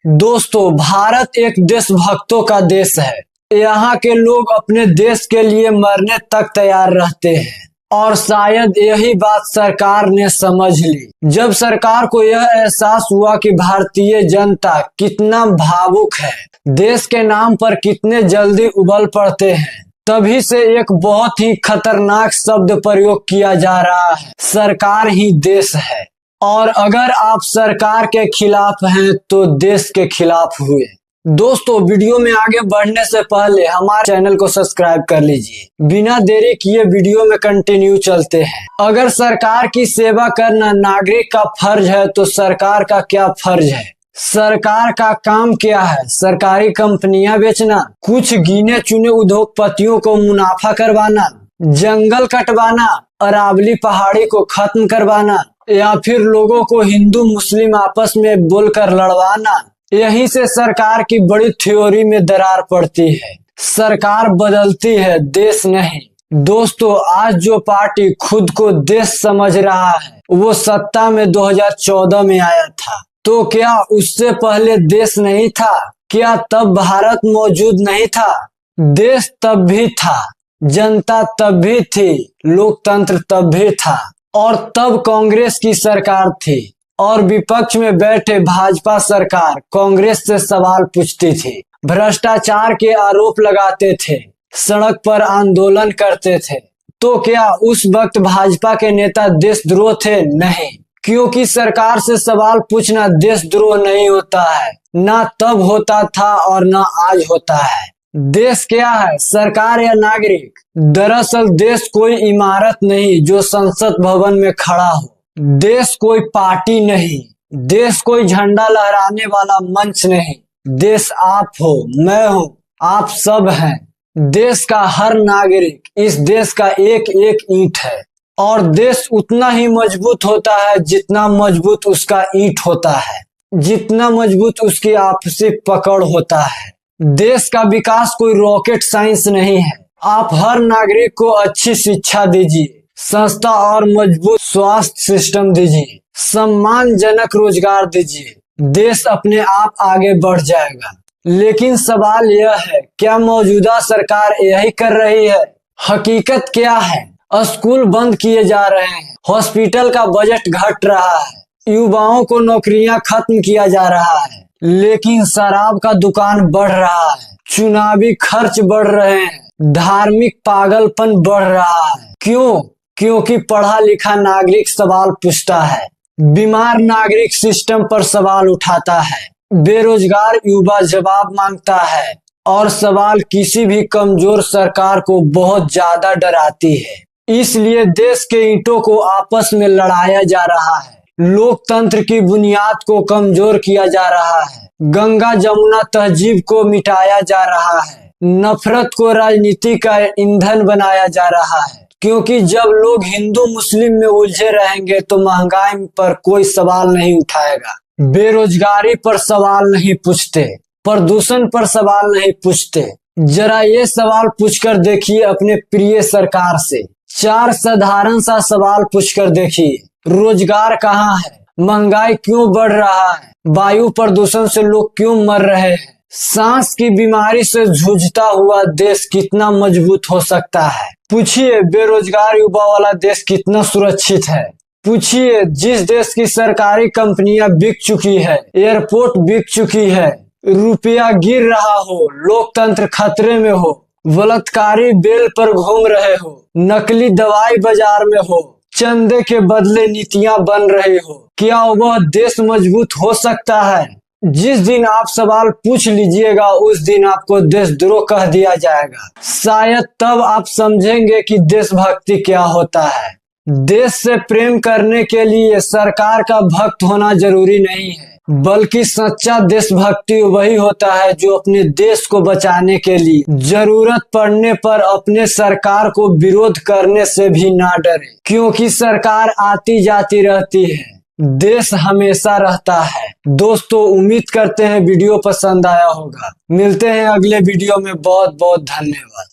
दोस्तों, भारत एक देशभक्तों का देश है। यहाँ के लोग अपने देश के लिए मरने तक तैयार रहते हैं और शायद यही बात सरकार ने समझ ली। जब सरकार को यह एहसास हुआ कि भारतीय जनता कितना भावुक है, देश के नाम पर कितने जल्दी उबल पड़ते हैं, तभी से एक बहुत ही खतरनाक शब्द प्रयोग किया जा रहा है, सरकार ही देश है। और अगर आप सरकार के खिलाफ हैं तो देश के खिलाफ हुए। दोस्तों, वीडियो में आगे बढ़ने से पहले हमारे चैनल को सब्सक्राइब कर लीजिए। बिना देरी किए वीडियो में कंटिन्यू चलते हैं। अगर सरकार की सेवा करना नागरिक का फर्ज है तो सरकार का क्या फर्ज है? सरकार का काम क्या है? सरकारी कंपनियां बेचना, कुछ गिने चुने उद्योगपतियों को मुनाफा करवाना, जंगल कटवाना, अरावली पहाड़ी को खत्म करवाना, या फिर लोगों को हिंदू मुस्लिम आपस में बोलकर लड़वाना। यहीं से सरकार की बड़ी थ्योरी में दरार पड़ती है। सरकार बदलती है, देश नहीं। दोस्तों, आज जो पार्टी खुद को देश समझ रहा है वो सत्ता में 2014 में आया था, तो क्या उससे पहले देश नहीं था? क्या तब भारत मौजूद नहीं था? देश तब भी था, जनता तब भी थी, लोकतंत्र तब भी था, और तब कांग्रेस की सरकार थी और विपक्ष में बैठे भाजपा सरकार कांग्रेस से सवाल पूछती थी, भ्रष्टाचार के आरोप लगाते थे, सड़क पर आंदोलन करते थे। तो क्या उस वक्त भाजपा के नेता देशद्रोह थे? नहीं, क्योंकि सरकार से सवाल पूछना देशद्रोह नहीं होता है, ना तब होता था और ना आज होता है। देश क्या है, सरकार या नागरिक? दरअसल देश कोई इमारत नहीं जो संसद भवन में खड़ा हो, देश कोई पार्टी नहीं, देश कोई झंडा लहराने वाला मंच नहीं। देश आप हो, मैं हूँ, आप सब हैं। देश का हर नागरिक इस देश का एक एक ईंट है, और देश उतना ही मजबूत होता है जितना मजबूत उसका ईंट होता है, जितना मजबूत उसकी आपसी पकड़ होता है। देश का विकास कोई रॉकेट साइंस नहीं है। आप हर नागरिक को अच्छी शिक्षा दीजिए, सस्ता और मजबूत स्वास्थ्य सिस्टम दीजिए, सम्मानजनक रोजगार दीजिए, देश अपने आप आगे बढ़ जाएगा। लेकिन सवाल यह है, क्या मौजूदा सरकार यही कर रही है? हकीकत क्या है? स्कूल बंद किए जा रहे हैं, हॉस्पिटल का बजट घट रहा है, युवाओं को नौकरियां खत्म किया जा रहा है, लेकिन शराब का दुकान बढ़ रहा है, चुनावी खर्च बढ़ रहे हैं, धार्मिक पागलपन बढ़ रहा है। क्यों? क्योंकि पढ़ा लिखा नागरिक सवाल पूछता है, बीमार नागरिक सिस्टम पर सवाल उठाता है, बेरोजगार युवा जवाब मांगता है, और सवाल किसी भी कमजोर सरकार को बहुत ज्यादा डराती है। इसलिए देश के ईंटों को आपस में लड़ाया जा रहा है, लोकतंत्र की बुनियाद को कमजोर किया जा रहा है, गंगा जमुना तहजीब को मिटाया जा रहा है, नफरत को राजनीति का ईंधन बनाया जा रहा है। क्योंकि जब लोग हिंदू मुस्लिम में उलझे रहेंगे तो महंगाई पर कोई सवाल नहीं उठाएगा, बेरोजगारी पर सवाल नहीं पूछते, प्रदूषण पर सवाल नहीं पूछते। जरा ये सवाल पूछकर देखिए अपने प्रिय सरकार से, 4 साधारण सा सवाल पूछकर देखिए, रोजगार कहाँ है? महंगाई क्यों बढ़ रहा है? वायु प्रदूषण से लोग क्यों मर रहे हैं? सांस की बीमारी से जूझता हुआ देश कितना मजबूत हो सकता है? पूछिए, बेरोजगार युवा वाला देश कितना सुरक्षित है? पूछिए, जिस देश की सरकारी कंपनियां बिक चुकी है, एयरपोर्ट बिक चुकी है, रुपया गिर रहा हो, लोकतंत्र खतरे में हो, बलात्कारी बेल पर घूम रहे हो, नकली दवाई बाजार में हो, चंदे के बदले नीतियां बन रही हो, क्या वह देश मजबूत हो सकता है? जिस दिन आप सवाल पूछ लीजिएगा उस दिन आपको देशद्रोह कह दिया जाएगा। शायद तब आप समझेंगे कि देशभक्ति क्या होता है। देश से प्रेम करने के लिए सरकार का भक्त होना जरूरी नहीं है, बल्कि सच्चा देशभक्ति वही होता है जो अपने देश को बचाने के लिए जरूरत पड़ने पर अपने सरकार को विरोध करने से भी ना डरे। क्योंकि सरकार आती जाती रहती है, देश हमेशा रहता है। दोस्तों, उम्मीद करते हैं वीडियो पसंद आया होगा। मिलते हैं अगले वीडियो में। बहुत बहुत धन्यवाद।